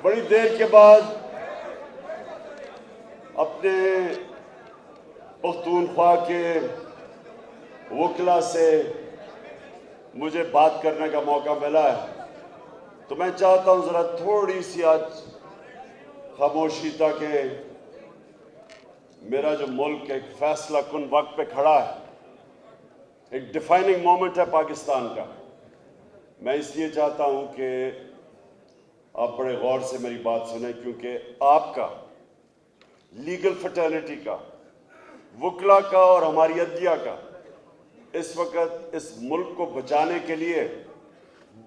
बड़ी देर के बाद अपने पख्तूनख्वा के वकला से मुझे बात करने का मौका मिला है, तो मैं चाहता हूं ज़रा थोड़ी सी आज खामोशी, ताकि मेरा जो मुल्क एक फैसला कुन वक्त पे खड़ा है, एक डिफाइनिंग मोमेंट है पाकिस्तान का। मैं इसलिए चाहता हूं कि आप बड़े गौर से मेरी बात सुनें, क्योंकि आपका, लीगल फ्रेटर्निटी का, वकला का और हमारी अदलिया का इस वक्त इस मुल्क को बचाने के लिए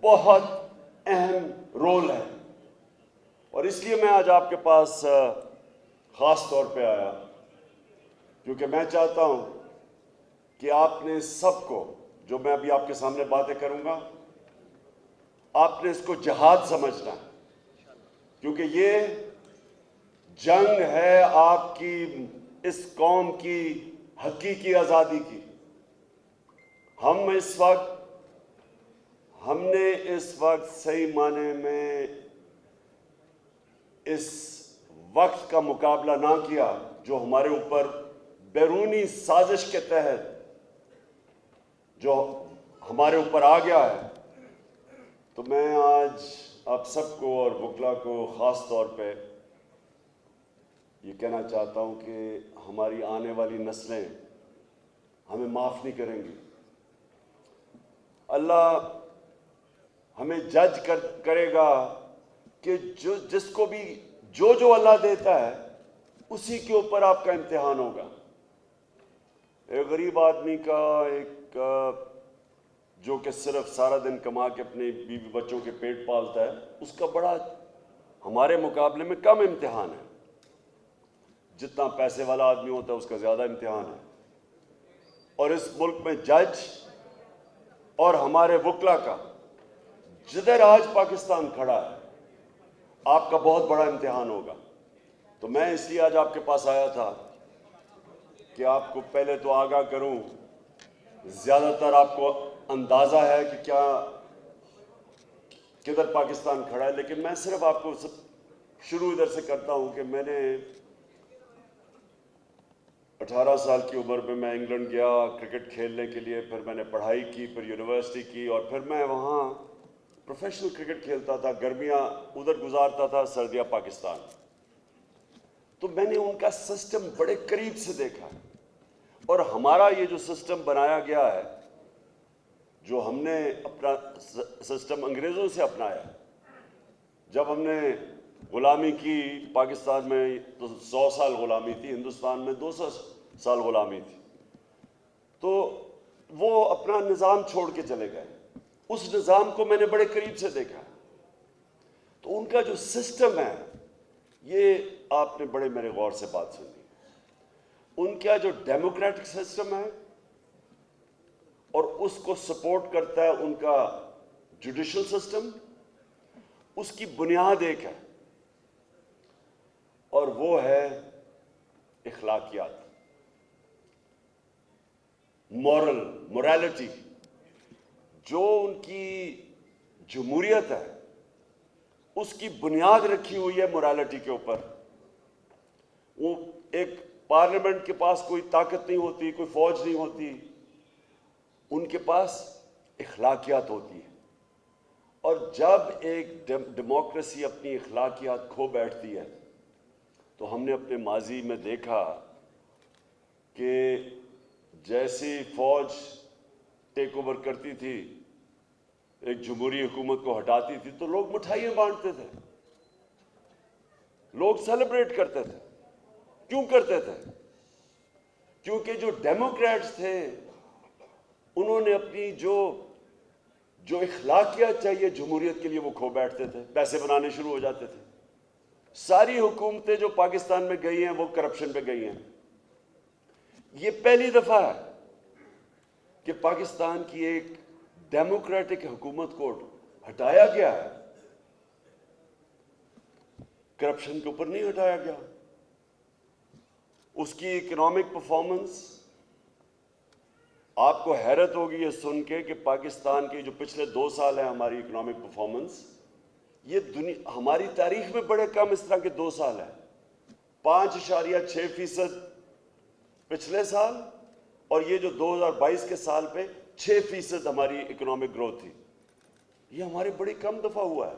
बहुत अहम रोल है। और इसलिए मैं आज आपके पास ख़ास तौर पे आया, क्योंकि मैं चाहता हूं कि आपने सबको, जो मैं अभी आपके सामने बातें करूंगा, आपने इसको जिहाद समझना है, क्योंकि ये जंग है आपकी, इस कौम की हकीकी आज़ादी की। हमने इस वक्त सही माने में इस वक्त का मुकाबला ना किया जो हमारे ऊपर बैरूनी साजिश के तहत जो हमारे ऊपर आ गया है। तो मैं आज आप सबको और वकला को ख़ास तौर पे ये कहना चाहता हूँ कि हमारी आने वाली नस्लें हमें माफ़ नहीं करेंगी। अल्लाह हमें जज करेगा कि जिसको भी जो अल्लाह देता है उसी के ऊपर आपका इम्तिहान होगा। एक गरीब आदमी का, एक जो कि सिर्फ सारा दिन कमा के अपने बीवी बच्चों के पेट पालता है, उसका बड़ा हमारे मुकाबले में कम इम्तिहान है। जितना पैसे वाला आदमी होता है उसका ज़्यादा इम्तिहान है। और इस मुल्क में जज और हमारे वकला का, जिधर आज पाकिस्तान खड़ा है, आपका बहुत बड़ा इम्तिहान होगा। तो मैं इसलिए आज आपके पास आया था कि आपको पहले तो आगाह करूं। ज़्यादातर आपको अंदाज़ा है कि क्या किधर पाकिस्तान खड़ा है, लेकिन मैं सिर्फ आपको शुरू इधर से करता हूं कि मैंने 18 साल की उम्र में मैं इंग्लैंड गया क्रिकेट खेलने के लिए। फिर मैंने पढ़ाई की, फिर यूनिवर्सिटी की, और फिर मैं वहाँ प्रोफेशनल क्रिकेट खेलता था। गर्मियाँ उधर गुजारता था, सर्दियाँ पाकिस्तान। तो मैंने उनका सिस्टम बड़े करीब से देखा। और हमारा ये जो सिस्टम बनाया गया है, जो हमने अपना सिस्टम अंग्रेज़ों से अपनाया, जब हमने ग़ुलामी की पाकिस्तान में तो 100 साल ग़ुलामी थी, हिंदुस्तान में 200 साल ग़ुलामी थी। तो वो अपना निज़ाम छोड़ के चले गए। उस निज़ाम को मैंने बड़े करीब से देखा। तो उनका जो सिस्टम है, ये आपने बड़े मेरे गौर से बात सुनी। उनका जो डेमोक्रेटिक सिस्टम है और उसको सपोर्ट करता है उनका जुडिशल सिस्टम, उसकी बुनियाद एक है, और वो है इखलाकियात, मोरालिटी। जो उनकी जमहूरियत है उसकी बुनियाद रखी हुई है मोरालिटी के ऊपर। वो एक पार्लियामेंट के पास कोई ताकत नहीं होती, कोई फौज नहीं होती, उनके पास इखलाकियात होती है। और जब एक डेमोक्रेसी अपनी इखलाकियात खो बैठती है, तो हमने अपने माजी में देखा कि जैसी फौज टेक ओवर करती थी, एक जमहूरी हुकूमत को हटाती थी, तो लोग मिठाइयाँ बांटते थे, लोग सेलिब्रेट करते थे। क्यों करते थे? क्योंकि जो डेमोक्रेट्स थे उन्होंने अपनी जो इखलाकियत चाहिए जमहूरियत के लिए वो खो बैठते थे, पैसे बनाने शुरू हो जाते थे। सारी हुकूमतें जो पाकिस्तान में गई हैं वो करप्शन पे गई हैं। ये पहली दफ़ा है कि पाकिस्तान की एक डेमोक्रेटिक हुकूमत को हटाया गया है, करप्शन के ऊपर नहीं हटाया गया। उसकी इकोनॉमिक परफॉर्मेंस, आपको हैरत होगी ये सुन के कि पाकिस्तान के जो पिछले 2 साल है हमारी इकोनॉमिक परफॉर्मेंस, ये दुनिया हमारी तारीख में बड़े कम इस तरह के 2 साल है। 5.6% पिछले साल, और ये जो 2022 के साल पे 6% हमारी इकोनॉमिक ग्रोथ थी। ये हमारे बड़ी कम दफा हुआ है।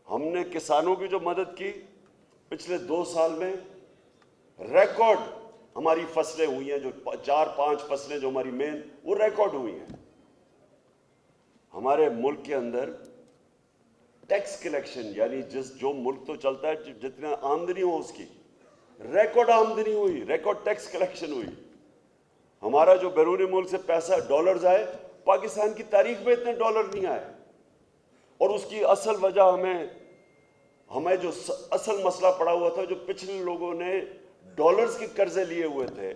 हमने किसानों की जो मदद की पिछले 2 साल में, रिकॉर्ड हमारी फसलें हुई हैं, जो 4-5 फसलें जो हमारी मेन, वो रिकॉर्ड हुई हैं। हमारे मुल्क के अंदर टैक्स कलेक्शन, यानी जो मुल्क तो चलता है जितना आमदनी हो उसकी, रिकॉर्ड आमदनी हुई, रिकॉर्ड टैक्स कलेक्शन हुई। हमारा जो बैरूनी मुल्क से पैसा डॉलर्स आए, पाकिस्तान की तारीख में इतने डॉलर नहीं आए। और उसकी असल वजह हमें जो असल मसला पड़ा हुआ था, जो पिछले लोगों ने डॉलर्स के कर्जे लिए हुए थे,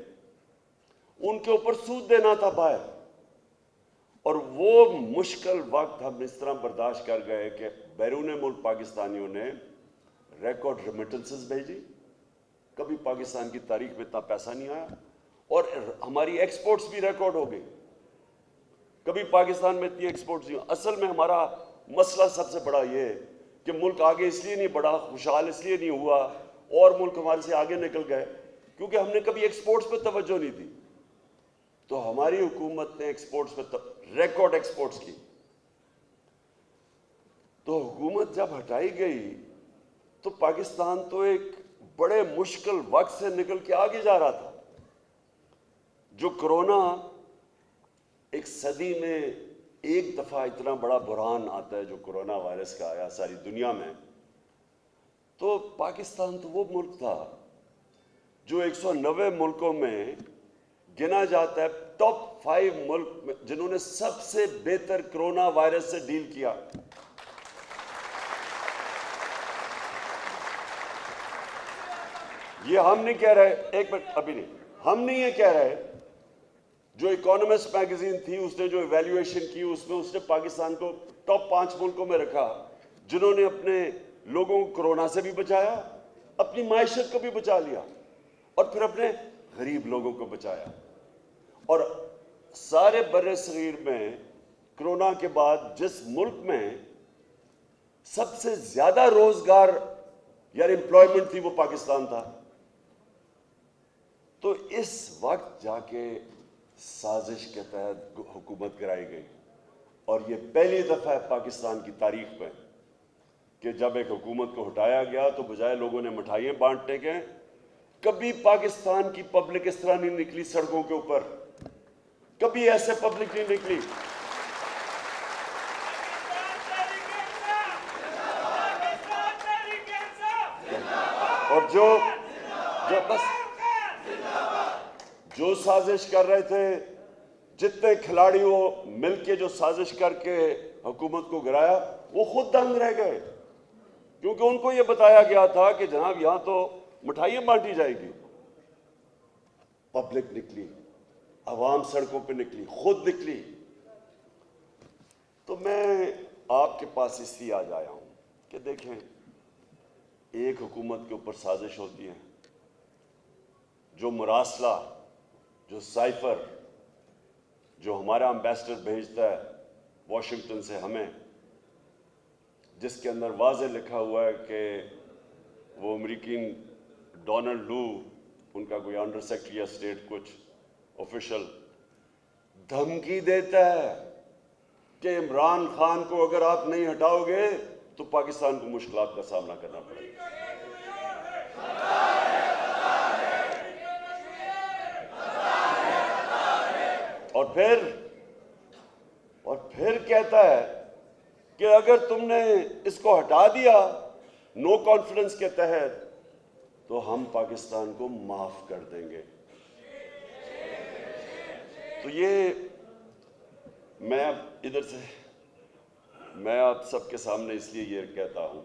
उनके ऊपर सूद देना था बाहर। और वो मुश्किल वक्त हम इस तरह बर्दाश्त कर गए कि बैरून मुल्क पाकिस्तानियों ने रिकॉर्ड रेमिटेंसेस भेजी। कभी पाकिस्तान की तारीख में इतना पैसा नहीं आया, और हमारी एक्सपोर्ट्स भी रिकॉर्ड हो गई। कभी पाकिस्तान में इतनी एक्सपोर्ट्स नहीं। असल में हमारा मसला सबसे बड़ा ये है कि मुल्क आगे इसलिए नहीं बढ़ा, खुशहाल इसलिए नहीं हुआ, और मुल्क हमारे से आगे निकल गए क्योंकि हमने कभी एक्सपोर्ट्स पे तवज्जो नहीं दी। तो हमारी हुकूमत ने एक्सपोर्ट्स पे रिकॉर्ड एक्सपोर्ट्स की। तो हुकूमत जब हटाई गई तो पाकिस्तान तो एक बड़े मुश्किल वक्त से निकल के आगे जा रहा था। जो कोरोना, एक सदी में एक दफा इतना बड़ा बुरहान आता है जो कोरोना वायरस का आया सारी दुनिया में, तो पाकिस्तान तो वो मुल्क था जो 190 मुल्कों में गिना जाता है टॉप 5 मुल्क में जिन्होंने सबसे बेहतर कोरोना वायरस से डील किया। ये हम नहीं कह रहे, एक मिनट, अभी नहीं, हम नहीं ये कह रहे। जो इकोनॉमिस्ट मैगजीन थी उसने जो इवैल्यूएशन की, उसमें उसने पाकिस्तान को टॉप 5 मुल्कों में रखा जिन्होंने अपने लोगों को कोरोना से भी बचाया, अपनी माइशत को भी बचा लिया, और फिर अपने गरीब लोगों को बचाया। और सारे बर्रे सगीर में कोरोना के बाद जिस मुल्क में सबसे ज्यादा रोजगार या एम्प्लॉयमेंट थी वो पाकिस्तान था। तो इस वक्त जाके साजिश के तहत हुकूमत कराई गई, और ये पहली दफा है पाकिस्तान की तारीख में कि जब एक हुकूमत को हटाया गया तो बजाय लोगों ने मिठाइयां बांटने के, कभी पाकिस्तान की पब्लिक इस तरह नहीं निकली सड़कों के ऊपर, कभी ऐसे पब्लिक नहीं निकली। और जो साजिश कर रहे थे, जितने खिलाड़ी वो मिलके जो साजिश करके हुकूमत को गिराया, वो खुद दंग रह गए, क्योंकि उनको ये बताया गया था कि जनाब यहां तो मिठाइयां बांटी जाएगी। पब्लिक निकली, अवाम सड़कों पे निकली, खुद निकली। तो मैं आपके पास इसलिए आज आया हूं कि देखें, एक हुकूमत के ऊपर साजिश होती है, जो मुरासला, जो साइफर, जो हमारा एम्बेसडर भेजता है वॉशिंगटन से हमें, जिसके अंदर वाज़े लिखा हुआ है कि वो अमेरिकी डोनाल्ड लू, उनका कोई अंडर सेक्रेटरी या स्टेट कुछ ऑफिशियल, धमकी देता है कि इमरान खान को अगर आप नहीं हटाओगे तो पाकिस्तान को मुश्किलात का सामना करना पड़ेगा। और फिर कहता है कि अगर तुमने इसको हटा दिया नो कॉन्फिडेंस के तहत तो हम पाकिस्तान को माफ कर देंगे। तो ये मैं आप सबके सामने इसलिए ये कहता हूं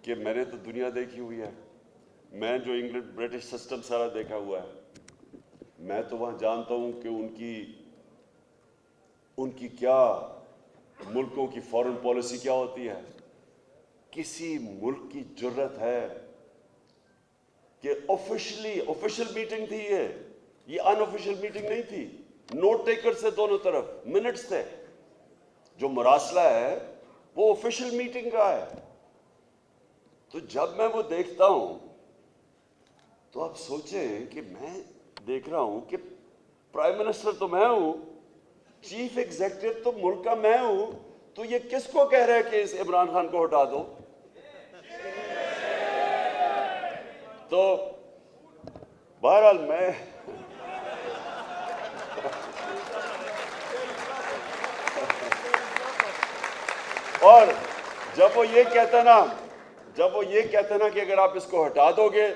कि मैंने तो दुनिया देखी हुई है, मैं जो इंग्लैंड ब्रिटिश सिस्टम सारा देखा हुआ है, मैं तो वहां जानता हूं कि उनकी क्या मुल्कों की फॉरेन पॉलिसी क्या होती है। किसी मुल्क की जुर्रत है कि ऑफिशियल मीटिंग थी, ये अनऑफिशियल मीटिंग नहीं थी, नोट टेकर से दोनों तरफ मिनट्स थे। जो मुरासला है वो ऑफिशियल मीटिंग का है। तो जब मैं वो देखता हूं तो आप सोचें कि मैं देख रहा हूं कि प्राइम मिनिस्टर तो मैं हूं, चीफ एग्जीक्यूटिव तो मुल्क का मैं हूं, तो ये किसको कह रहा है कि इस इमरान खान को हटा दो? तो बहरहाल मैं और जब वो ये कहता ना कि अगर आप इसको हटा दोगे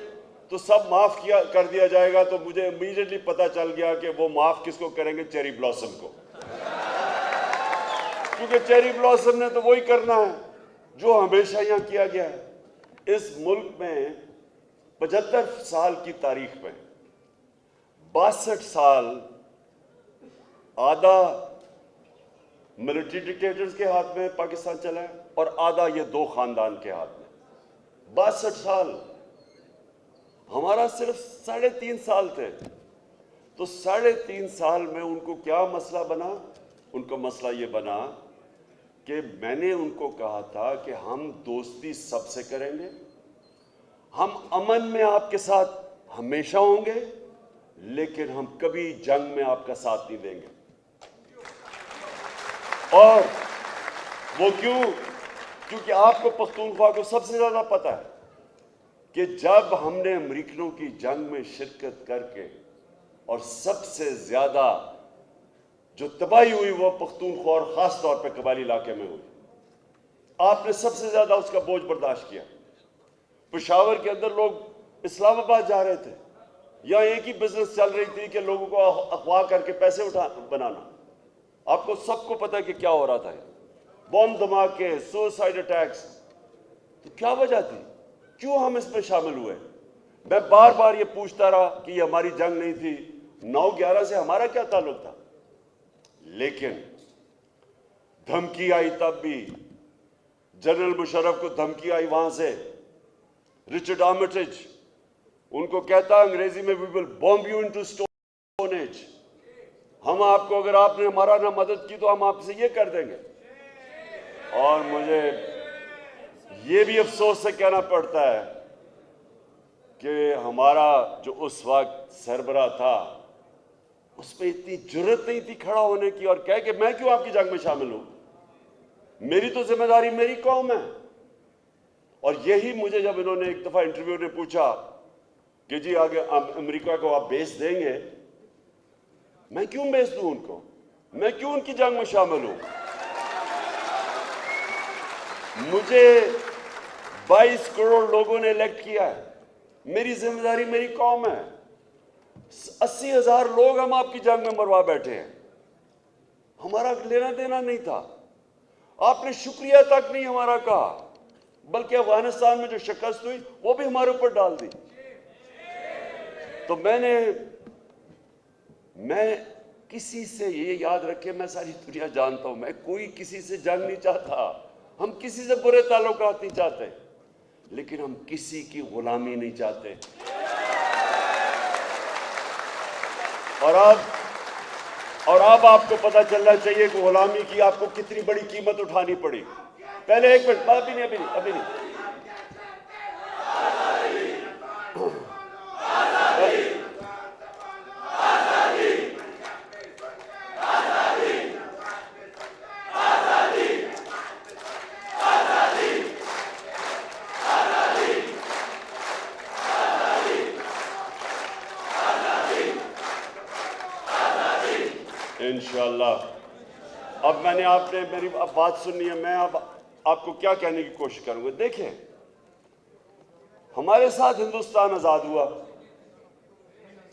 तो सब माफ कर दिया जाएगा, तो मुझे इमीडिएटली पता चल गया कि वो माफ किसको करेंगे? चेरी ब्लॉसम को। क्योंकि चेरी ब्लॉसम ने तो वही करना है जो हमेशा यहां किया गया है। इस मुल्क में 75 साल की तारीख में 62 साल आधा मिलिट्री डिक्टेटर्स के हाथ में पाकिस्तान चला है और आधा ये दो खानदान के हाथ में। 62 साल, हमारा सिर्फ 3.5 साल थे। तो 3.5 साल में उनको क्या मसला बना? उनका मसला ये बना कि मैंने उनको कहा था कि हम दोस्ती सबसे करेंगे, हम अमन में आपके साथ हमेशा होंगे, लेकिन हम कभी जंग में आपका साथ नहीं देंगे। और वो क्यों? क्योंकि आपको पख्तूनख्वा को सबसे ज्यादा पता है कि जब हमने अमेरिकनों की जंग में शिरकत करके और सबसे ज्यादा जो तबाही हुई वो पख्तूनख्वा और खास तौर पे कबायली इलाके में हुई, आपने सबसे ज्यादा उसका बोझ बर्दाश्त किया। पेशावर के अंदर लोग इस्लामाबाद जा रहे थे, या एक ही बिजनेस चल रही थी कि लोगों को अगवा करके पैसे बनाना। आपको सबको पता है कि क्या हो रहा था, बॉम्ब धमाके, सुसाइड अटैक्स। तो क्या वजह थी? क्यों हम इसमें शामिल हुए? मैं बार बार ये पूछता रहा कि ये हमारी जंग नहीं थी, 9/11 से हमारा क्या ताल्लुक था? लेकिन धमकी आई, तब भी जनरल मुशर्रफ को धमकी आई वहां से। रिचर्ड आर्मिटेज उनको कहता अंग्रेजी में, we will bomb you into stone age. हम आपको, अगर आपने हमारा ना मदद की तो हम आपसे ये कर देंगे। और मुझे ये भी अफसोस से कहना पड़ता है कि हमारा जो उस वक्त सरबरा था, उसमें इतनी जुर्रत नहीं थी खड़ा होने की और कह के मैं क्यों आपकी जंग में शामिल हूं, मेरी तो जिम्मेदारी मेरी कौम है। और यही मुझे जब इन्होंने एक दफा इंटरव्यू ने पूछा कि जी आगे अमेरिका को आप बेच देंगे, मैं क्यों बेच दूं उनको? मैं क्यों उनकी जंग में शामिल हूं? मुझे 22 करोड़ लोगों ने इलेक्ट किया है, मेरी जिम्मेदारी मेरी कौम है। 80,000 लोग हम आपकी जंग में मरवा बैठे हैं, हमारा लेना देना नहीं था। आपने शुक्रिया तक नहीं हमारा कहा, बल्कि अफगानिस्तान में जो शिकस्त हुई वो भी हमारे ऊपर डाल दी। तो मैं किसी से, ये याद रखे, मैं सारी दुनिया जानता हूं, मैं कोई किसी से जंग नहीं चाहता, हम किसी से बुरे ताल्लुकात नहीं चाहते, लेकिन हम किसी की गुलामी नहीं चाहते। और अब आपको पता चलना चाहिए कि गुलामी की आपको कितनी बड़ी कीमत उठानी पड़ी। पहले एक मिनट, अभी नहीं इंशाअल्लाह। अब आपने मेरी अब बात सुननी है, मैं अब आपको क्या कहने की कोशिश करूंगा। देखें, हमारे साथ हिंदुस्तान आजाद हुआ,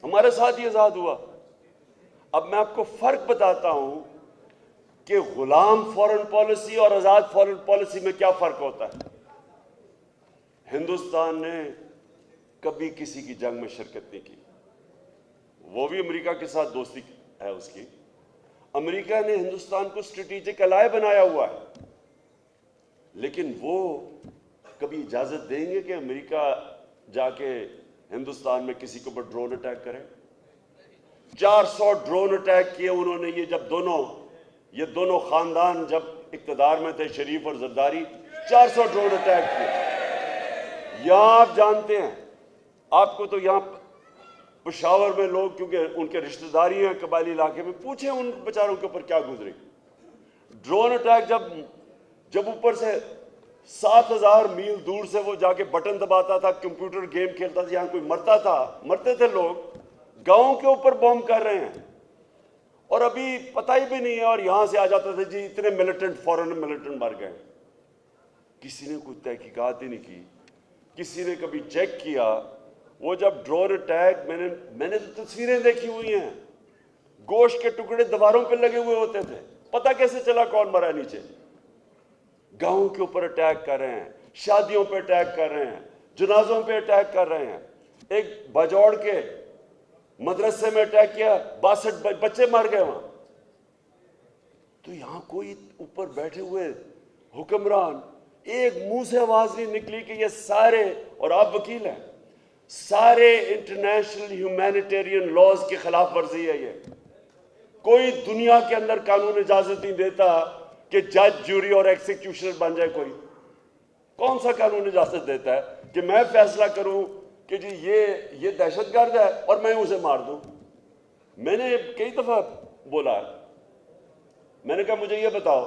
हमारे साथ ही आजाद हुआ। अब मैं आपको फर्क बताता हूं कि गुलाम फॉरेन पॉलिसी और आजाद फॉरेन पॉलिसी में क्या फर्क होता है। हिंदुस्तान ने कभी किसी की जंग में शिरकत नहीं की, वो भी अमेरिका के साथ दोस्ती है उसकी। अमेरिका ने हिंदुस्तान को स्ट्रेटेजिक अलाय बनाया हुआ है, लेकिन वो कभी इजाजत देंगे कि अमेरिका जाके हिंदुस्तान में किसी के ऊपर ड्रोन अटैक करे? 400 ड्रोन अटैक किए उन्होंने। ये दोनों खानदान जब इक्तदार में थे शरीफ और जरदारी, 400 ड्रोन अटैक किए। यहां आप जानते हैं, आपको तो यहां पेशावर में लोग, क्योंकि उनके रिश्तेदारी हैं कबायली इलाके में, पूछे उन बेचारों के ऊपर क्या गुजरी। ड्रोन अटैक जब ऊपर से 7000 मील दूर से वो जाके बटन दबाता था, कंप्यूटर गेम खेलता था, यहां कोई मरते थे लोग, गांव के ऊपर बॉम्ब कर रहे हैं और अभी पता ही भी नहीं है, और यहां से आ जाते थे जी इतने मिलिटेंट, फॉरेन मिलिटेंट मर गए। किसी ने कोई तहकीकात ही नहीं की, किसी ने कभी चेक किया। वो जब ड्रोन अटैक, मैंने तो तस्वीरें देखी हुई हैं, गोश्त के टुकड़े दीवारों पे लगे हुए होते थे, पता कैसे चला कौन मरा नीचे। गांव के ऊपर अटैक कर रहे हैं, शादियों पे अटैक कर रहे हैं, जनाजों पे अटैक कर रहे हैं। एक बाजौड़ के मदरसे में अटैक किया, 62 बच्चे मर गए वहां। तो यहां कोई ऊपर बैठे हुए हुक्मरान, एक मुंह से आवाज नहीं निकली कि ये सारे, और आप वकील हैं, सारे इंटरनेशनल ह्यूमैनिटेरियन लॉज के खिलाफ वर्जी है ये। कोई दुनिया के अंदर कानून इजाजत नहीं देता कि जज, जूरी और एग्जीक्यूशनर बन जाए कोई। कौन सा कानून इजाजत देता है कि मैं फैसला करूं कि जी ये दहशतगर्द है और मैं उसे मार दूं। मैंने कई दफा बोला है, मैंने कहा मुझे ये बताओ,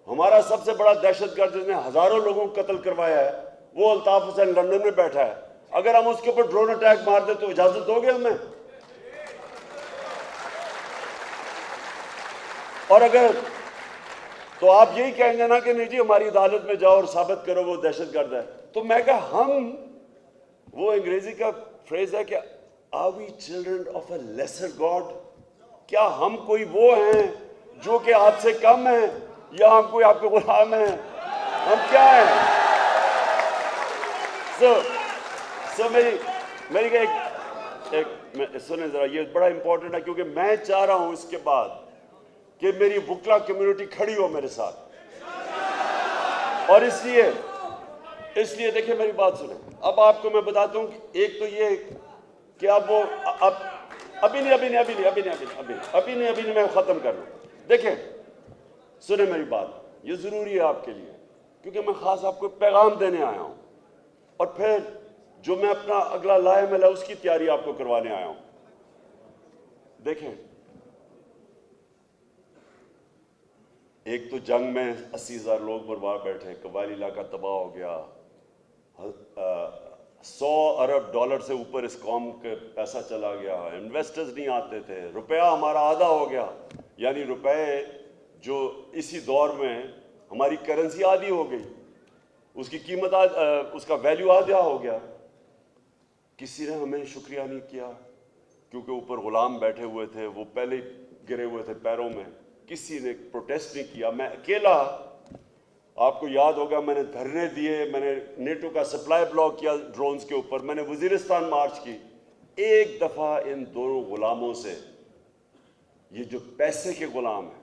हमारा सबसे बड़ा दहशतगर्द जिसने हजारों लोगों को कत्ल करवाया है वो अल्ताफ हुसैन लंदन में बैठा है, अगर हम उसके ऊपर ड्रोन अटैक मार दे तो इजाजत दोगे हमें? और अगर तो आप यही कहेंगे ना कि नहीं जी हमारी अदालत में जाओ और साबित करो वो दहशतगर्द है। तो मैं कहा, हम, वो अंग्रेजी का फ्रेज है कि are we children of a lesser god? क्या हम कोई वो हैं जो कि आपसे कम है, या हम कोई आपके गुलाम हैं? हम क्या हैं? मेरी एक सुने जरा, ये बड़ा इंपॉर्टेंट है, क्योंकि मैं चाह रहा हूं इसके बाद कि मेरी वुकला कम्युनिटी खड़ी हो मेरे साथ, और इसलिए देखिए मेरी बात सुने। अब आपको मैं बताता हूं कि एक तो ये कि अब वो अभी नहीं मैं खत्म कर लूं। देखिए सुने मेरी बात, ये जरूरी है आपके लिए, क्योंकि मैं खास आपको पैगाम देने आया हूं, और फिर जो मैं अपना अगला लाएमल है उसकी तैयारी आपको करवाने आया हूं। देखें, एक तो जंग में 80,000 लोग बर्बाद बैठे, कबायली इलाका तबाह हो गया, $100 अरब से ऊपर इस कौम के पैसा चला गया, इन्वेस्टर्स नहीं आते थे, रुपया हमारा आधा हो गया, यानी रुपए जो इसी दौर में हमारी करेंसी आधी हो गई, उसकी कीमत उसका वैल्यू आधा हो गया। किसी ने हमें शुक्रिया नहीं किया, क्योंकि ऊपर गुलाम बैठे हुए थे, वो पहले गिरे हुए थे पैरों में, किसी ने प्रोटेस्ट नहीं किया। मैं अकेला, आपको याद होगा मैंने धरने दिए, मैंने नेटो का सप्लाई ब्लॉक किया ड्रोन्स के ऊपर, मैंने वजीरिस्तान मार्च की। एक दफा इन दोनों गुलामों से, ये जो पैसे के गुलाम हैं,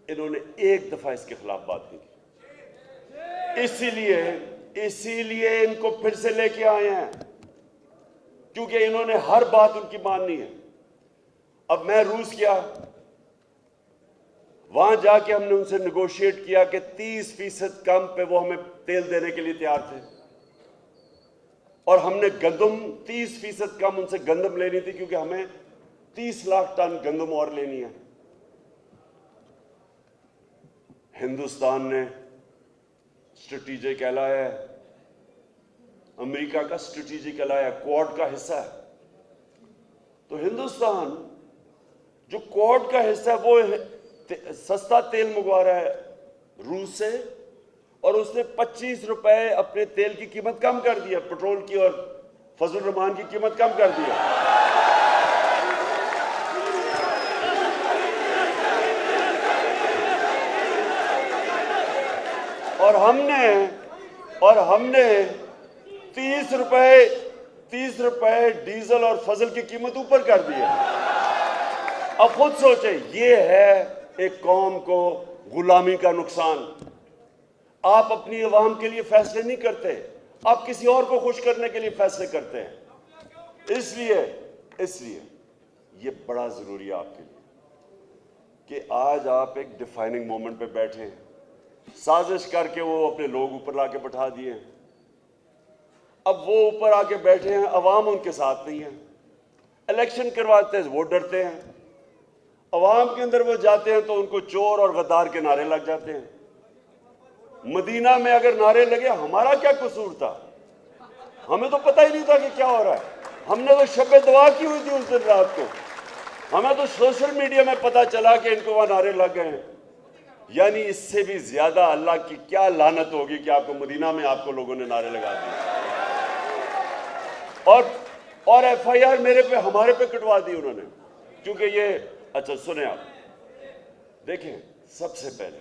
इन्होंने एक दफा इसके खिलाफ बात नहीं की। इसीलिए इनको फिर से लेके आए हैं, क्योंकि इन्होंने हर बात उनकी माननी है। अब मैं रूस गया, वहां जाके हमने उनसे नेगोशिएट किया कि 30% कम पे वो हमें तेल देने के लिए तैयार थे, और हमने गंदम 30% कम उनसे गंदम लेनी थी, क्योंकि हमें 30 लाख टन गंदम और लेनी है। हिंदुस्तान ने स्ट्रेटेजिक एलाय है, अमेरिका का स्ट्रेटेजिक एलाय है, क्वाड का हिस्सा है। तो हिंदुस्तान जो क्वाड का हिस्सा है, वो सस्ता तेल मंगवा रहा है रूस से, और उसने 25 रुपए अपने तेल की कीमत कम कर दी है, पेट्रोल की और फजल रहमान की कीमत कम कर दी है। और हमने 30 रुपए डीजल और फजल की कीमत ऊपर कर दी है। अब खुद सोचे, ये है एक कौम को गुलामी का नुकसान। आप अपनी अवाम के लिए फैसले नहीं करते, आप किसी और को खुश करने के लिए फैसले करते हैं। इसलिए ये बड़ा जरूरी है आपके लिए कि आज आप एक डिफाइनिंग मोमेंट पे बैठे हैं। साजिश करके वो अपने लोग ऊपर लाके बैठा दिए हैं। अब वो ऊपर आके बैठे हैं, अवाम उनके साथ नहीं है। इलेक्शन करवाते हैं वो डरते हैं, अवाम के अंदर वो जाते हैं तो उनको चोर और गद्दार के नारे लग जाते हैं। मदीना में अगर नारे लगे, हमारा क्या कसूर था? हमें तो पता ही नहीं था कि क्या हो रहा है। हमने तो शब दुआ की हुई थी उस दिन रात को। हमें तो सोशल मीडिया में पता चला कि इनको वहां नारे लग गए हैं। यानी इससे भी ज्यादा अल्लाह की क्या लानत होगी कि आपको मदीना में आपको लोगों ने नारे लगा दिए और एफआईआर मेरे पे, हमारे पे कटवा दी उन्होंने, क्योंकि ये अच्छा सुने आप, देखें सबसे पहले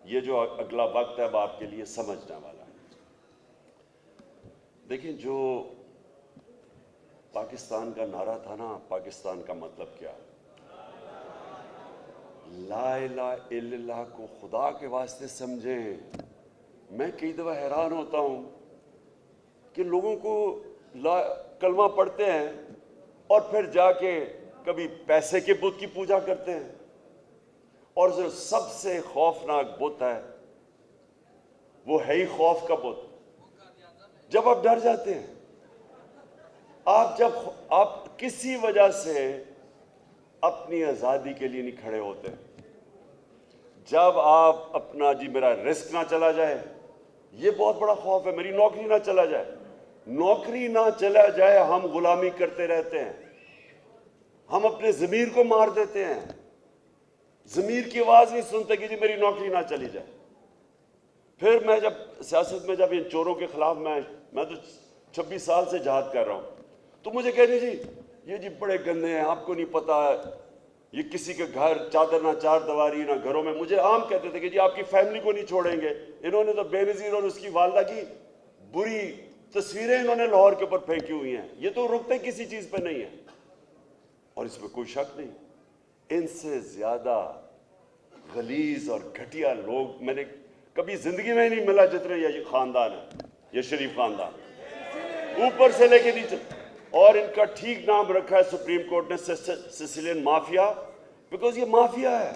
ये जो अगला वक्त है अब आपके लिए समझने वाला है। देखें जो पाकिस्तान का नारा था ना, पाकिस्तान का मतलब क्या? ला इलाहा इल्लल्लाह को खुदा के वास्ते समझें। मैं कई दफ़ा हैरान होता हूं कि लोगों को कलमा पढ़ते हैं और फिर जाके कभी पैसे के बुत की पूजा करते हैं, और जो सबसे खौफनाक बुत है वो है ही खौफ का बुत। जब आप डर जाते हैं, जब आप किसी वजह से अपनी आज़ादी के लिए नहीं खड़े होते, जब आप अपना जी मेरा रिस्क ना चला जाए, ये बहुत बड़ा खौफ है, मेरी नौकरी ना चला जाए, नौकरी ना चला जाए, हम गुलामी करते रहते हैं, हम अपने ज़मीर को मार देते हैं, ज़मीर की आवाज़ नहीं सुनते कि जी मेरी नौकरी ना चली जाए। फिर मैं जब सियासत में, जब इन चोरों के खिलाफ मैं तो 26 साल से जहाद कर रहा हूँ, तो मुझे कहने जी ये जी बड़े गंदे हैं, आपको नहीं पता, ये किसी के घर चादर ना चार दीवारी ना घरों में। मुझे आम कहते थे कि जी आपकी फैमिली को नहीं छोड़ेंगे। इन्होंने तो बेनज़ीर और उसकी वालदा की बुरी तस्वीरें इन्होंने लाहौर के ऊपर फेंकी हुई हैं, ये तो रुकते किसी चीज़ पर नहीं है, और इसमें कोई शक नहीं। इनसे ज़्यादा गलीज और घटिया लोग मैंने कभी ज़िंदगी में नहीं मिला जितने ये ख़ानदान है, ये शरीफ ख़ानदान, ऊपर से लेके नीचे। और इनका ठीक नाम रखा है सुप्रीम कोर्ट ने, सिसिलियन माफिया, बिकॉज ये माफिया है।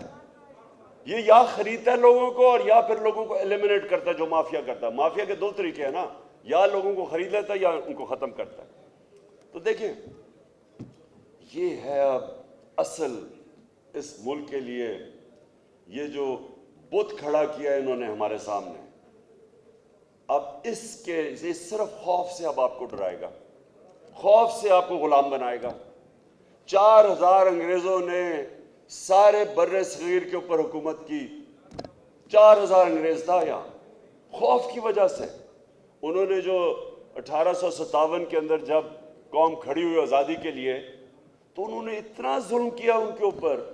ये या खरीदता है लोगों को और या फिर लोगों को एलिमिनेट करता है, जो माफिया करता है। माफिया के दो तरीके हैं ना, या लोगों को खरीद लेता है या उनको ख़त्म करता है। तो देखें, ये है अब असल इस मुल्क के लिए ये जो बुत खड़ा किया इन्होंने हमारे सामने, अब ये सिर्फ खौफ से अब आपको डराएगा, खौफ से आपको गुलाम बनाएगा। 4000 अंग्रेजों ने सारे बर्रे सगीर के ऊपर हुकूमत की, 4000 अंग्रेज था यहाँ, खौफ की वजह से। उन्होंने जो 1857 के अंदर जब कौम खड़ी हुई आज़ादी के लिए, तो उन्होंने इतना जुल्म किया उनके ऊपर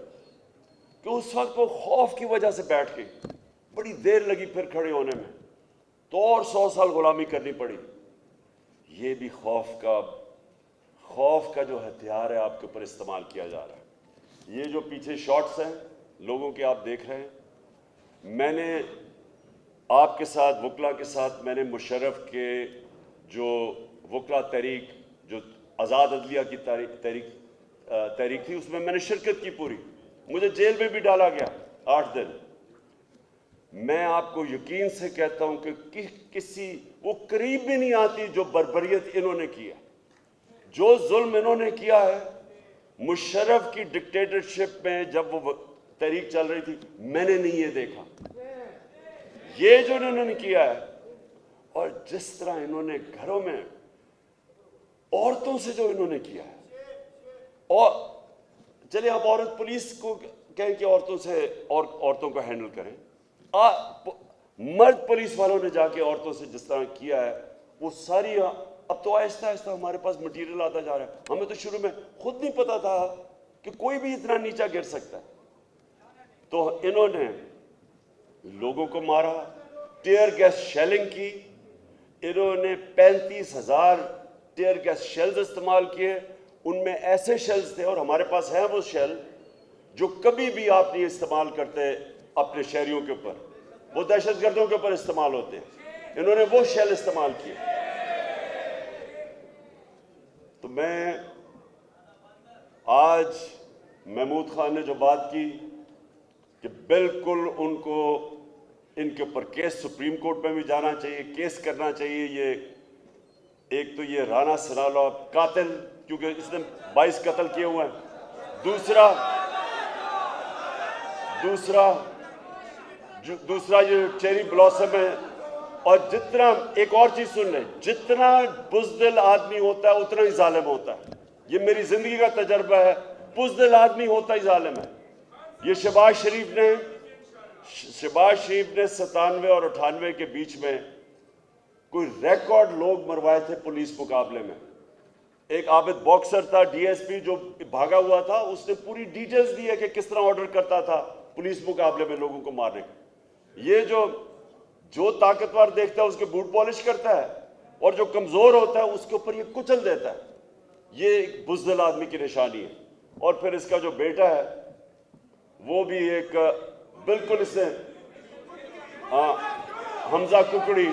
कि उस वक्त वो खौफ की वजह से बैठ गई। बड़ी देर लगी फिर खड़े होने में, तो और 100 साल गुलामी करनी पड़ी। ये भी खौफ का जो हथियार है आपके ऊपर इस्तेमाल किया जा रहा है। ये जो पीछे शॉट्स हैं लोगों के आप देख रहे हैं, मैंने आपके साथ वकला के साथ मैंने मुशर्रफ के जो वकला तहरीक, जो आज़ाद अदलिया की तहरीक थी, उसमें मैंने शिरकत की पूरी। मुझे जेल में भी डाला गया 8 दिन। मैं आपको यकीन से कहता हूं कि किसी वो करीब भी नहीं आती जो बर्बरियत इन्होंने किया, जो जुल्म इन्होंने किया है। मुशर्रफ की डिक्टेटरशिप में जब वो तहरीक चल रही थी, मैंने नहीं ये देखा, ये जो इन्होंने किया है। और जिस तरह इन्होंने घरों में औरतों से जो इन्होंने किया है, और चलिए आप औरत पुलिस को कहें कि औरतों से और औरतों को हैंडल करें, मर्द पुलिस वालों ने जाके औरतों से जिस तरह किया है, वो सारी अब तो आहिस्ता आहिस्ता हमारे पास मटेरियल आता जा रहा है। हमें तो शुरू में खुद नहीं पता था कि कोई भी इतना नीचा गिर सकता है। तो इन्होंने लोगों को मारा, टीयर गैस शेलिंग की, इन्होंने 35,000 टीयर गैस शेल्स इस्तेमाल किए। उनमें ऐसे शेल्स थे, और हमारे पास है वो शेल, जो कभी भी आप नहीं इस्तेमाल करते अपने शहरियों के ऊपर, वो दहशतगर्दों के ऊपर इस्तेमाल होते हैं। इन्होंने वो शेल इस्तेमाल किए। तो मैं आज महमूद खान ने जो बात की कि बिल्कुल उनको इनके ऊपर केस सुप्रीम कोर्ट में भी जाना चाहिए, केस करना चाहिए। ये एक तो ये राना सनाउल्लाह कातिल, क्योंकि इसने 22 कत्ल किए हुए हैं। दूसरा ये चेरी ब्लॉसम है। और जितना, एक और चीज सुन ले, जितना बुज़दिल आदमी होता है उतना ही जालिम होता है। ये मेरी जिंदगी का तजर्बा है, बुज़दिल आदमी होता ही जालिम है। ये शहबाज शरीफ ने 97 और 98 के बीच में कोई रिकॉर्ड लोग मरवाए थे पुलिस मुकाबले में। एक आबिद बॉक्सर था डीएसपी जो भागा हुआ था, उसने पूरी डिटेल्स दी है कि किस तरह ऑर्डर करता था पुलिस मुकाबले में लोगों को मारने का। ये जो ताकतवर देखता है उसके बूट पॉलिश करता है, और जो कमजोर होता है उसके ऊपर ये कुचल देता है। ये एक बुज़दिल आदमी की निशानी है। और फिर इसका जो बेटा है वो भी एक बिल्कुल इससे हमजा कुकड़ी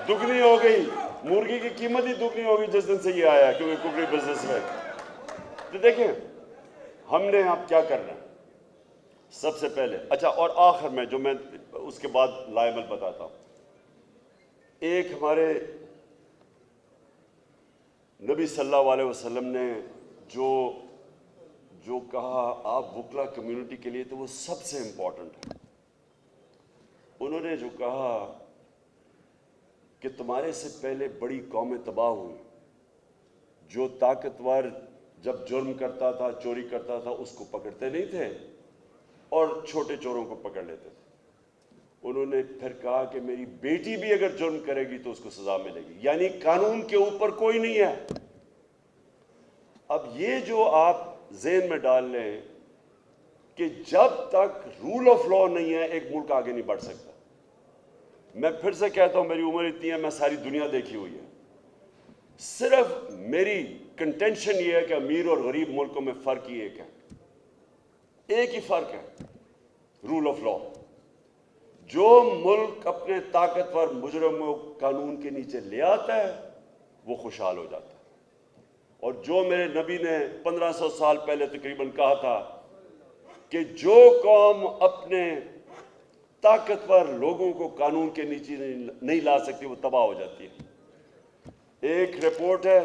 दुगनी हो गई, मुर्गी की कीमत ही दुगनी हो गई जिस दिन से ये आया, क्योंकि कुकड़ी बिजनेस में। तो देखें हमने आप क्या करना है सबसे पहले। अच्छा, और आखिर में जो मैं उसके बाद लायमल बताता हूं, एक हमारे नबी सल्लल्लाहु अलैहि वसल्लम ने जो कहा आप वुकला कम्युनिटी के लिए, तो वो सबसे इंपॉर्टेंट है। उन्होंने जो कहा कि तुम्हारे से पहले बड़ी कौमें तबाह हुई, जो ताकतवर जब जुर्म करता था, चोरी करता था, उसको पकड़ते नहीं थे और छोटे चोरों को पकड़ लेते थे। उन्होंने फिर कहा कि मेरी बेटी भी अगर जुर्म करेगी तो उसको सजा मिलेगी, यानी कानून के ऊपर कोई नहीं है। अब ये जो आप ज़हन में डाल लें कि जब तक रूल ऑफ लॉ नहीं है एक मुल्क आगे नहीं बढ़ सकता। मैं फिर से कहता हूं, मेरी उम्र इतनी है, मैं सारी दुनिया देखी हुई है। सिर्फ मेरी कंटेंशन ये है कि अमीर और गरीब मुल्कों में फर्क ही एक ही फर्क है, रूल ऑफ लॉ। जो मुल्क अपने ताकतवर मुजरमों को कानून के नीचे ले आता है वो खुशहाल हो जाता है। और जो मेरे नबी ने 1500 साल पहले तकरीबन कहा था कि जो कौम अपने ताकतवर लोगों को कानून के नीचे नहीं ला सकती वो तबाह हो जाती है। एक रिपोर्ट है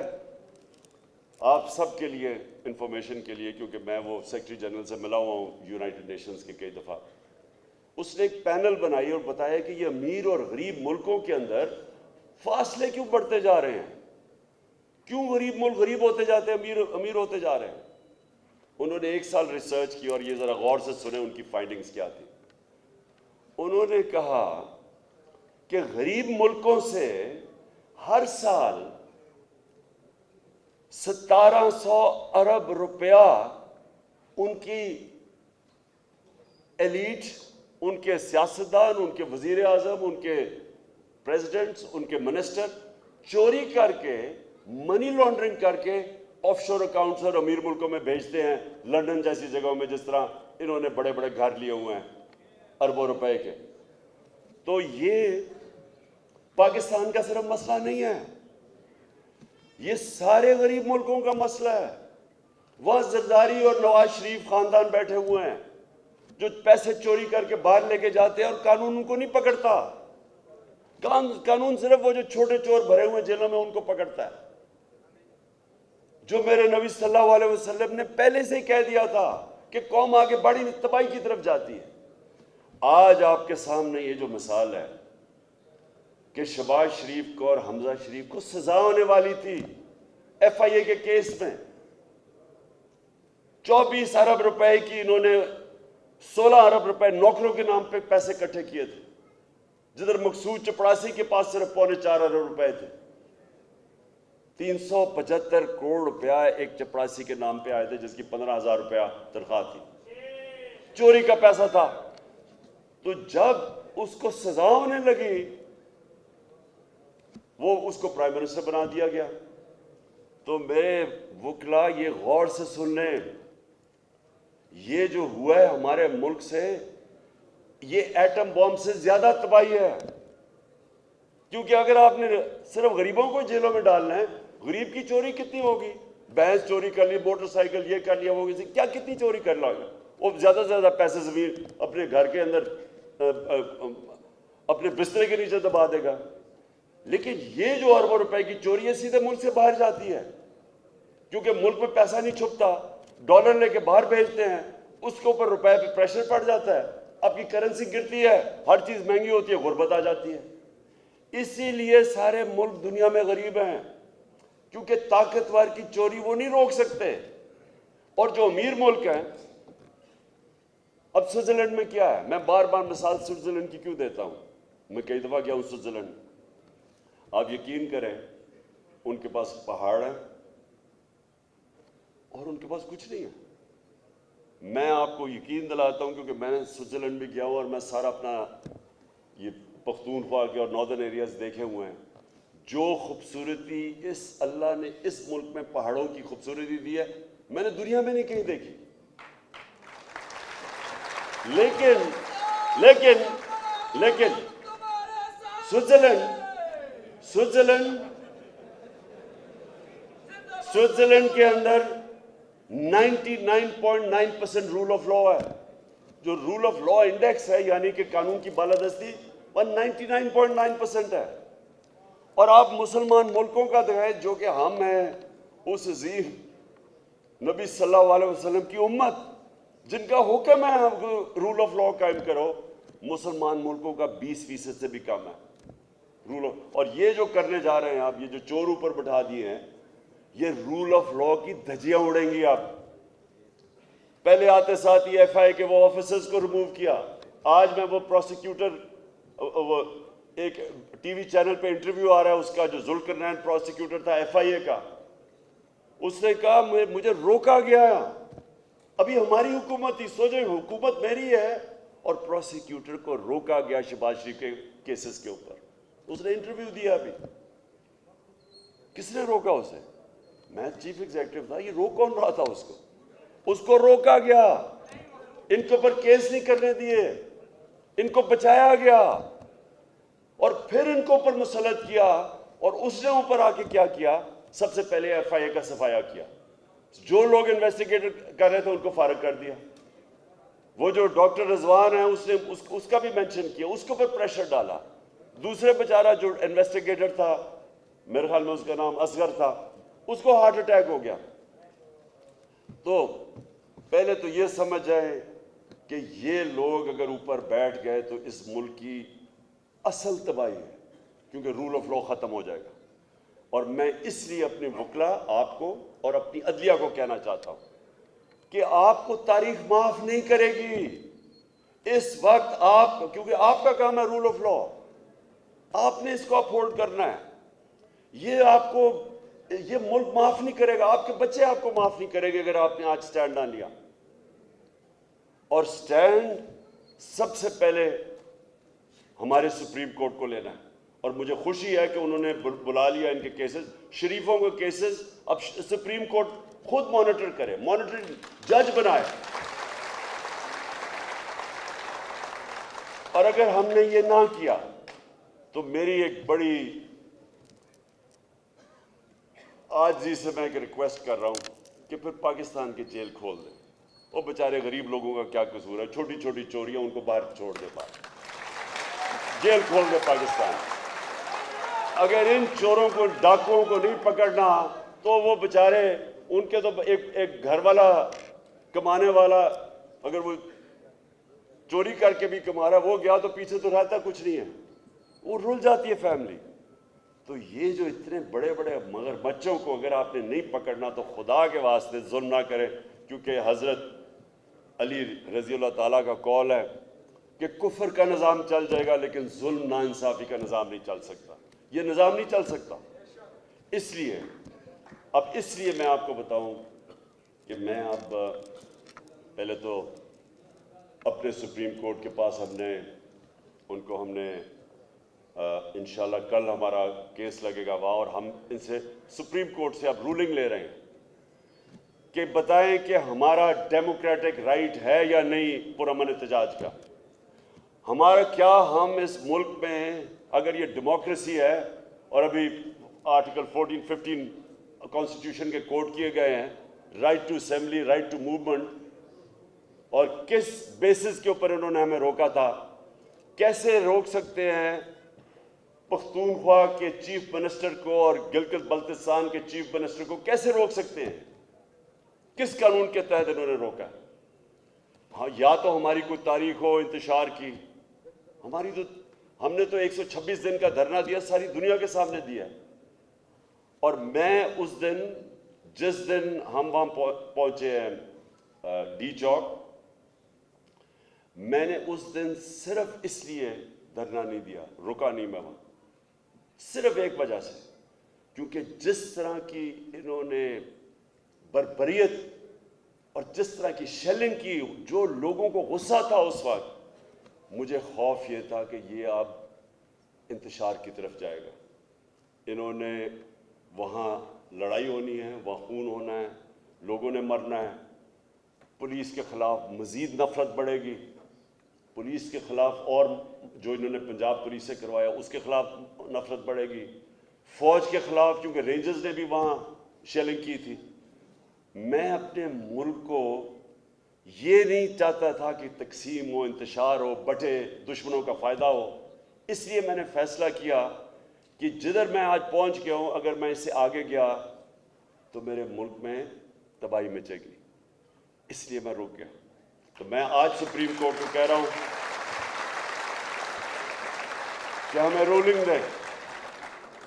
आप सबके लिए, इंफॉर्मेशन के लिए, क्योंकि मैं वो सेक्रेटरी जनरल से मिला हुआ हूँ यूनाइटेड नेशंस के कई दफ़ा। उसने एक पैनल बनाई और बताया कि ये अमीर और गरीब मुल्कों के अंदर फासले क्यों बढ़ते जा रहे हैं, क्यों गरीब मुल्क गरीब होते जाते हैं, अमीर होते जा रहे हैं। उन्होंने 1 साल रिसर्च की और ये ज़रा गौर से सुने उनकी फाइंडिंग्स क्या थी। उन्होंने कहा कि गरीब मुल्कों से हर साल 1700 अरब रुपया उनकी एलीट, उनके सियासतदान, उनके वजीर आजम, उनके प्रेसिडेंट्स, उनके मिनिस्टर चोरी करके, मनी लॉन्ड्रिंग करके ऑफशोर अकाउंट्स और अमीर मुल्कों में भेजते हैं, लंदन जैसी जगहों में, जिस तरह इन्होंने बड़े बड़े घर लिए हुए हैं अरबों रुपए के। तो ये पाकिस्तान का सिर्फ मसला नहीं है, ये सारे गरीब मुल्कों का मसला है। वहां जरदारी और नवाज शरीफ खानदान बैठे हुए हैं जो पैसे चोरी करके बाहर लेके जाते हैं और कानून उनको नहीं पकड़ता। कानून सिर्फ वो जो छोटे चोर भरे हुए जेलों में उनको पकड़ता है, जो मेरे नबी सल्लल्लाहु अलैहि वसल्लम ने पहले से ही कह दिया था कि कौम आगे बड़ी तबाही की तरफ जाती है। आज आपके सामने ये जो मिसाल है कि शहबाज शरीफ को और हमजा शरीफ को सजा होने वाली थी FIA के केस में, 24 अरब रुपए की इन्होंने 16 अरब रुपए नौकरों के नाम पे पैसे इकट्ठे किए थे, जिधर मकसूद चपड़ासी के पास सिर्फ 4.25 अरब रुपए थे। 375 करोड़ रुपया एक चपड़ासी के नाम पे आए थे, जिसकी 15,000 रुपया तनख्वाह थी, चोरी का पैसा था। तो जब उसको सजा होने लगी वो उसको प्राइम मिनिस्टर बना दिया गया। तो मेरे वकला ये गौर से सुन लें, ये जो हुआ है हमारे मुल्क से, ये एटम बॉम्ब से ज्यादा तबाही है। क्योंकि अगर आपने सिर्फ गरीबों को जेलों में डालना है, गरीब की चोरी कितनी होगी, भैंस चोरी कर ली, मोटरसाइकिल ये कर लिया, वो क्या कितनी चोरी कर लोगे, वो ज्यादा से ज्यादा पैसे जमीन अपने घर के अंदर अपने बिस्तर के नीचे दबा देगा। लेकिन ये जो अरबों रुपए की चोरी है सीधे मुल्क से बाहर जाती है, क्योंकि मुल्क में पैसा नहीं छुपता, डॉलर लेके बाहर भेजते हैं, उसके ऊपर रुपए पे प्रेशर पड़ जाता है, आपकी करेंसी गिरती है, हर चीज महंगी होती है, गुर्बत आ जाती है। इसीलिए सारे मुल्क दुनिया में गरीब हैं, क्योंकि ताकतवर की चोरी वो नहीं रोक सकते। और जो अमीर मुल्क हैं, अब स्विट्जरलैंड में क्या है, मैं बार बार मिसाल स्विट्जरलैंड की क्यों देता हूं, मैं कई दफा गया हूं स्विट्जरलैंड। आप यकीन करें, उनके पास पहाड़ है और उनके पास कुछ नहीं है। मैं आपको यकीन दिलाता हूं, क्योंकि मैं स्विट्जरलैंड भी गया हूं और मैं सारा अपना ये पख्तूनख्वा के और नॉर्दर्न एरियाज देखे हुए हैं। जो खूबसूरती इस अल्लाह ने इस मुल्क में पहाड़ों की खूबसूरती दी है, मैंने दुनिया में नहीं कहीं देखी। लेकिन लेकिन लेकिन स्विट्जरलैंड के अंदर 99.9% रूल ऑफ लॉ है। जो रूल ऑफ लॉ इंडेक्स है, यानी कि कानून की बालादस्ती, वह 99.9% है। और आप मुसलमान मुल्कों का दिखाएं, जो कि हम हैं उस अजीम नबी सल्लल्लाहु अलैहि वसल्लम की उम्मत, जिनका हुक्म है हमको रूल ऑफ लॉ कायम करो, मुसलमान मुल्कों का 20% से भी कम है रूल ऑफ। और ये जो करने जा रहे हैं आप, ये जो चोर ऊपर बैठा दिए हैं, ये रूल ऑफ लॉ की धज्जियां उड़ेंगी। आप पहले आते साथ ही एफआई के वो ऑफिसर्स को रिमूव किया। आज मैं वो प्रोसिक्यूटर, वो एक टीवी चैनल पे इंटरव्यू आ रहा है उसका, जो जुल्करनैन प्रोसिक्यूटर था एफआईए का, उसने कहा मुझे रोका गया। अभी हमारी हुकूमत थी, सोचे हुकूमत मेरी है और प्रोसिक्यूटर को रोका गया शहबाज शरीफ के केसेस के ऊपर। उसने इंटरव्यू दिया। अभी किसने रोका उसे? मैं चीफ एग्जीक्यूटिव था, ये रोक कौन रहा था उसको रोका गया। इनके ऊपर केस नहीं करने दिए, इनको बचाया गया और फिर इनको ऊपर मुसल्लत किया। और उसने ऊपर आके क्या किया, सबसे पहले एफआईए का सफाया किया। जो लोग इन्वेस्टिगेट कर रहे थे उनको फारिग कर दिया। वो जो डॉक्टर रिजवान है, उसने उसका भी मेंशन किया, उसके ऊपर प्रेशर डाला। दूसरे बेचारा जो इन्वेस्टिगेटर था, मेरे ख्याल में उसका नाम असगर था, उसको हार्ट अटैक हो गया। तो पहले तो ये समझ जाए कि ये लोग अगर ऊपर बैठ गए तो इस मुल्क की असल तबाही है, क्योंकि रूल ऑफ लॉ खत्म हो जाएगा। और मैं इसलिए अपने वकला आपको और अपनी अदलिया को कहना चाहता हूं कि आपको तारीख माफ नहीं करेगी इस वक्त। आप, क्योंकि आपका काम है रूल ऑफ लॉ, आपने इसको अपहोल्ड करना है। ये मुल्क माफ नहीं करेगा, आपके बच्चे आपको माफ नहीं करेंगे अगर आपने आज स्टैंड ना लिया। और स्टैंड सबसे पहले हमारे सुप्रीम कोर्ट को लेना है। और मुझे खुशी है कि उन्होंने बुला लिया इनके केसेस, शरीफों के केसेस अब सुप्रीम कोर्ट खुद मॉनिटर करे, मॉनिटरिंग जज बनाए। और अगर हमने ये ना किया तो मेरी एक बड़ी आजी से मैं एक रिक्वेस्ट कर रहा हूं कि फिर पाकिस्तान की जेल खोल दें। वो बेचारे गरीब लोगों का क्या कसूर है, छोटी छोटी चोरियां, उनको बाहर छोड़ दे, बाहर जेल खोल दे पाकिस्तान। अगर इन चोरों को, डाकुओं को नहीं पकड़ना तो वो बेचारे, उनके तो एक घर वाला कमाने वाला, अगर वो चोरी करके भी कमा रहा है, वो गया तो पीछे तो रहता कुछ नहीं है, वो रुल जाती है फैमिली। तो ये जो इतने बड़े बड़े मगरमच्छों को अगर आपने नहीं पकड़ना तो खुदा के वास्ते जुल्म ना करें, क्योंकि हजरत अली रजी अल्लाह ताला का कौल है कि कुफर का निज़ाम चल जाएगा लेकिन जुल्म नाइंसाफ़ी का निज़ाम नहीं चल सकता। ये निज़ाम नहीं चल सकता। इसलिए मैं आपको बताऊं कि मैं अब पहले तो अपने सुप्रीम कोर्ट के पास हमने इंशाल्लाह कल हमारा केस लगेगा वहाँ, और हम इनसे सुप्रीम कोर्ट से अब रूलिंग ले रहे हैं कि बताएं कि हमारा डेमोक्रेटिक राइट है या नहीं पुरअमन एहतजाज का। हमारा क्या, हम इस मुल्क में अगर ये डेमोक्रेसी है और अभी आर्टिकल 14-15 कॉन्स्टिट्यूशन के कोट किए गए हैं, right to assembly, right to movement, और किस बेसिस के ऊपर इन्होंने हमें रोका था कैसे रोक सकते हैं पख्तूनख्वा के चीफ मिनिस्टर को और गिलगित बल्तिस्तान के चीफ मिनिस्टर को कैसे रोक सकते हैं? किस कानून के तहत इन्होंने रोका? हाँ, या तो हमारी कोई तारीख हो इंतशार की, हमने तो 126 दिन का धरना दिया, सारी दुनिया के सामने दिया। और मैं उस दिन, जिस दिन हम वहां पहुंचे हैं डी चौक, मैंने उस दिन सिर्फ इसलिए धरना नहीं दिया, रुका नहीं मैं वहां, सिर्फ एक वजह से, क्योंकि जिस तरह की इन्होंने बर्बरियत और जिस तरह की शेलिंग की, जो लोगों को गुस्सा था उस वक्त, मुझे खौफ ये था कि ये अब इंतशार की तरफ जाएगा। इन्होंने वहाँ लड़ाई होनी है, वहाँ खून होना है, लोगों ने मरना है, पुलिस के खिलाफ मज़ीद नफरत बढ़ेगी, पुलिस के खिलाफ और जो इन्होंने पंजाब पुलिस से करवाया उसके खिलाफ नफरत बढ़ेगी, फ़ौज के खिलाफ, क्योंकि रेंजर्स ने भी वहाँ शेलिंग की थी। मैं अपने मुल्क को ये नहीं चाहता था कि तकसीम हो, इंतशार हो, बटे, दुश्मनों का फ़ायदा हो। इसलिए मैंने फ़ैसला किया कि जिधर मैं आज पहुंच गया हूं, अगर मैं इससे आगे गया तो मेरे मुल्क में तबाही मचेगी, इसलिए मैं रुक गया। तो मैं आज सुप्रीम कोर्ट को कह रहा हूं कि हमें रूलिंग दें,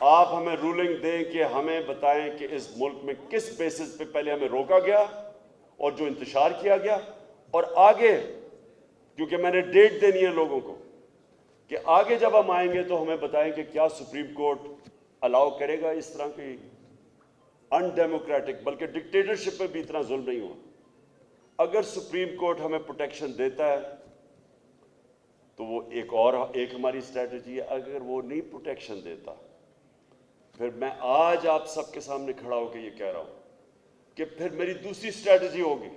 आप हमें रूलिंग दें कि हमें बताएं कि इस मुल्क में किस बेसिस पे पहले हमें रोका गया और जो इंतशार किया गया, और आगे, क्योंकि मैंने डेट देनी है लोगों को कि आगे जब हम आएंगे तो हमें बताएं कि क्या सुप्रीम कोर्ट अलाउ करेगा इस तरह की अनडेमोक्रेटिक, बल्कि डिक्टेटरशिप में भी इतना जुल्म नहीं हुआ। अगर सुप्रीम कोर्ट हमें प्रोटेक्शन देता है तो वो एक हमारी स्ट्रैटेजी है। अगर वो नहीं प्रोटेक्शन देता, फिर मैं आज आप सबके सामने खड़ा होकर ये कह रहा हूं कि फिर मेरी दूसरी स्ट्रैटेजी होगी,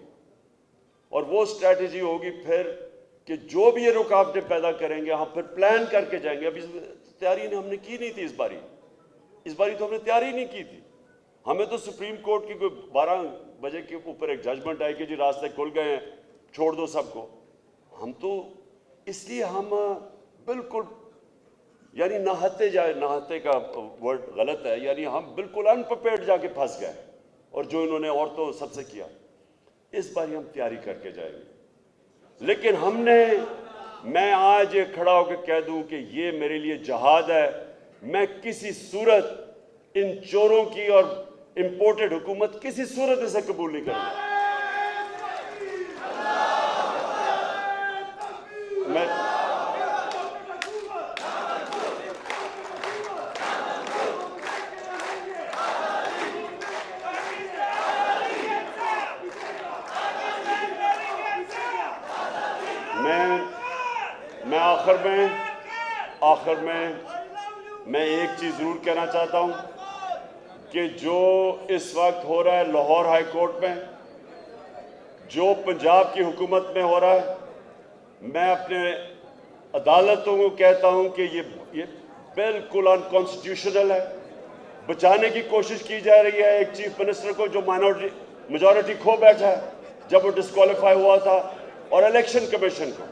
और वो स्ट्रैटेजी होगी फिर कि जो भी ये रुकावटें पैदा करेंगे हम फिर प्लान करके जाएंगे। अभी तैयारी हमने की नहीं थी इस बारी तो हमने तैयारी नहीं की थी। हमें तो सुप्रीम कोर्ट की कोई 12 बजे के ऊपर एक जजमेंट आई कि जी रास्ते खुल गए हैं, छोड़ दो सबको। हम तो इसलिए हम बिल्कुल, यानी नहाते का वर्ड गलत है, यानी हम बिल्कुल अनप्रिपेयर्ड जाके फंस गए, और जो इन्होंने औरतों सबसे किया, इस बार हम तैयारी करके जाएंगे। लेकिन मैं आज खड़ा होकर कह दूं कि ये मेरे लिए जहाद है। मैं किसी सूरत इन चोरों की और इंपोर्टेड हुकूमत किसी सूरत इसे कबूल नहीं करूंगा। मैं आखिर में मैं एक चीज़ ज़रूर कहना चाहता हूं कि जो इस वक्त हो रहा है लाहौर हाई कोर्ट में, जो पंजाब की हुकूमत में हो रहा है, मैं अपने अदालतों को कहता हूं कि ये बिल्कुल अनकॉन्स्टिट्यूशनल है। बचाने की कोशिश की जा रही है एक चीफ मिनिस्टर को जो मेजॉरिटी खो बैठा है जब वो डिस्क्वालीफाई हुआ था, और इलेक्शन कमीशन को।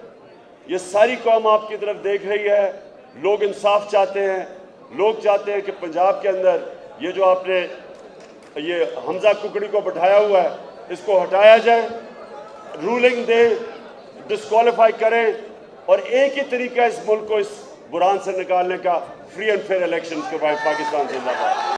ये सारी कौम आपकी तरफ देख रही है। लोग इंसाफ चाहते हैं, लोग चाहते हैं कि पंजाब के अंदर ये जो आपने ये हमजा कुकड़ी को बैठाया हुआ है, इसको हटाया जाए, रूलिंग दे, डिस्क्वालीफाई करें, और एक ही तरीका इस मुल्क को इस बुरान से निकालने का, फ्री एंड फेयर इलेक्शन करवाएं। पाकिस्तान जिंदाबाद।